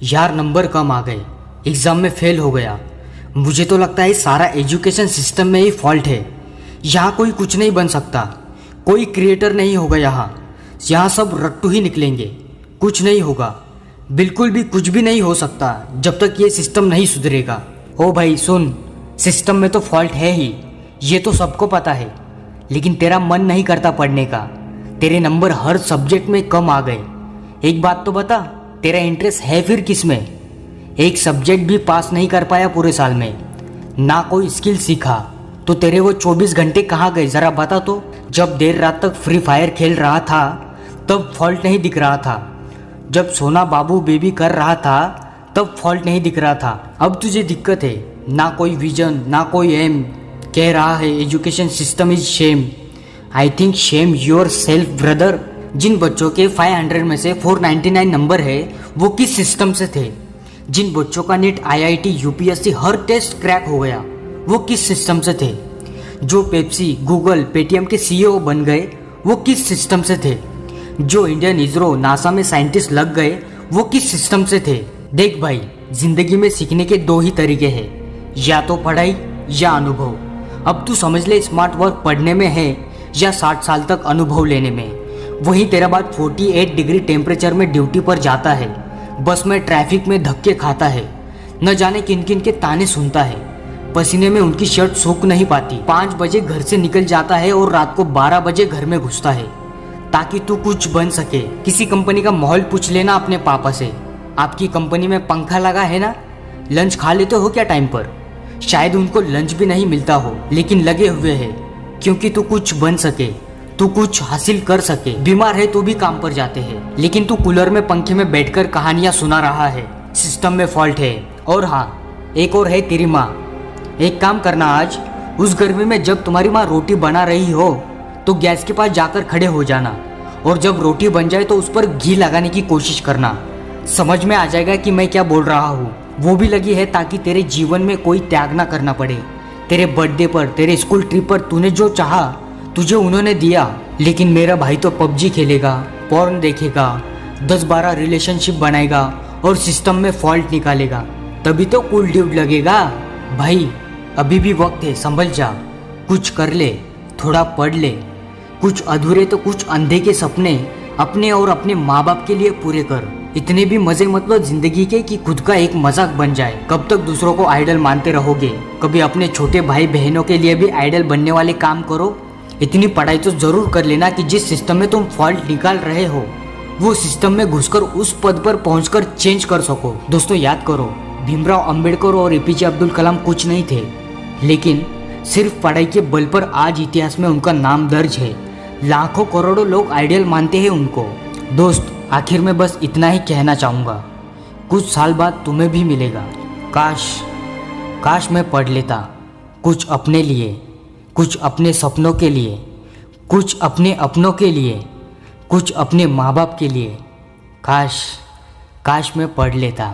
यार नंबर कम आ गए, एग्ज़ाम में फेल हो गया। मुझे तो लगता है सारा एजुकेशन सिस्टम में ही फॉल्ट है। यहाँ कोई कुछ नहीं बन सकता, कोई क्रिएटर नहीं होगा। यहाँ सब रट्टू ही निकलेंगे, कुछ नहीं होगा, बिल्कुल भी कुछ भी नहीं हो सकता जब तक ये सिस्टम नहीं सुधरेगा। ओ भाई सुन, सिस्टम में तो फॉल्ट है ही, ये तो सबको पता है, लेकिन तेरा मन नहीं करता पढ़ने का। तेरे नंबर हर सब्जेक्ट में कम आ गए। एक बात तो बता, तेरा इंटरेस्ट है फिर किस में? एक सब्जेक्ट भी पास नहीं कर पाया पूरे साल में, ना कोई स्किल सीखा, तो तेरे वो 24 घंटे कहाँ गए ज़रा बता तो। जब देर रात तक फ्री फायर खेल रहा था तब फॉल्ट नहीं दिख रहा था, जब सोना बाबू बेबी कर रहा था तब फॉल्ट नहीं दिख रहा था। अब तुझे दिक्कत है, ना कोई विजन ना कोई एम। कह रहा है education system is shame. I think shame yourself brother. जिन बच्चों के 500 में से 499 नंबर है वो किस सिस्टम से थे? जिन बच्चों का नीट IIT UPSC हर टेस्ट क्रैक हो गया वो किस सिस्टम से थे? जो पेप्सी गूगल पेटीएम के CEO बन गए वो किस सिस्टम से थे? जो इंडियन इसरो नासा में साइंटिस्ट लग गए वो किस सिस्टम से थे? देख भाई, जिंदगी में सीखने के दो ही तरीके हैं, या तो पढ़ाई या अनुभव। अब तू समझ ले, स्मार्ट वर्क पढ़ने में है या 60 साल तक अनुभव लेने में। वहीं तेरा बात 48 डिग्री टेम्परेचर में ड्यूटी पर जाता है, बस में ट्रैफिक में धक्के खाता है, न जाने किन किन के ताने सुनता है, पसीने में उनकी शर्ट सूख नहीं पाती, 5 बजे घर से निकल जाता है और रात को 12 बजे घर में घुसता है ताकि तू कुछ बन सके। किसी कंपनी का माहौल पूछ लेना अपने पापा से। आपकी कंपनी में पंखा लगा है ना? लंच खा लेते हो क्या टाइम पर? शायद उनको लंच भी नहीं मिलता हो, लेकिन लगे हुए हैं क्योंकि तू कुछ बन सके, तू कुछ हासिल कर सके। बीमार है तो भी काम पर जाते हैं, लेकिन तू कूलर में पंखे में बैठकर कहानियां सुना रहा है। सिस्टम में फॉल्ट है। और हाँ, एक और है तेरी माँ। एक काम करना, आज उस गर्मी में जब तुम्हारी माँ रोटी बना रही हो तो गैस के पास जाकर खड़े हो जाना, और जब रोटी बन जाए तो उस पर घी लगाने की कोशिश करना। समझ में आ जाएगा कि मैं क्या बोल रहा हूँ। वो भी लगी है ताकि तेरे जीवन में कोई त्याग ना करना पड़े। तेरे बर्थडे पर, तेरे स्कूल ट्रिप पर तूने जो चाहा तुझे उन्होंने दिया, लेकिन मेरा भाई तो PUBG खेलेगा, पॉर्न देखेगा, 10-12 रिलेशनशिप बनाएगा और सिस्टम में फॉल्ट निकालेगा, तभी तो कूल ड्यूड लगेगा। भाई अभी भी वक्त है, संभल जा, कुछ कर ले, थोड़ा पढ़ ले, कुछ अधूरे तो कुछ अंधे के सपने अपने और अपने माँ बाप के लिए पूरे कर। इतने भी मजे मत लो जिंदगी के कि खुद का एक मजाक बन जाए। कब तक दूसरों को आइडल मानते रहोगे? कभी अपने छोटे भाई बहनों के लिए भी आइडल बनने वाले काम करो। इतनी पढ़ाई तो जरूर कर लेना कि जिस सिस्टम में तुम फॉल्ट निकाल रहे हो वो सिस्टम में घुसकर उस पद पर पहुंचकर चेंज कर सको। दोस्तों याद करो, भीमराव अंबेडकर और APJ अब्दुल कलाम कुछ नहीं थे, लेकिन सिर्फ पढ़ाई के बल पर आज इतिहास में उनका नाम दर्ज है। लाखों करोड़ों लोग आइडियल मानते हैं उनको। दोस्त आखिर में बस इतना ही कहना चाहूँगा, कुछ साल बाद तुम्हें भी मिलेगा। काश मैं पढ़ लेता, कुछ अपने लिए, कुछ अपने सपनों के लिए, कुछ अपने अपनों के लिए, कुछ अपने माँ बाप के लिए। काश मैं पढ़ लेता।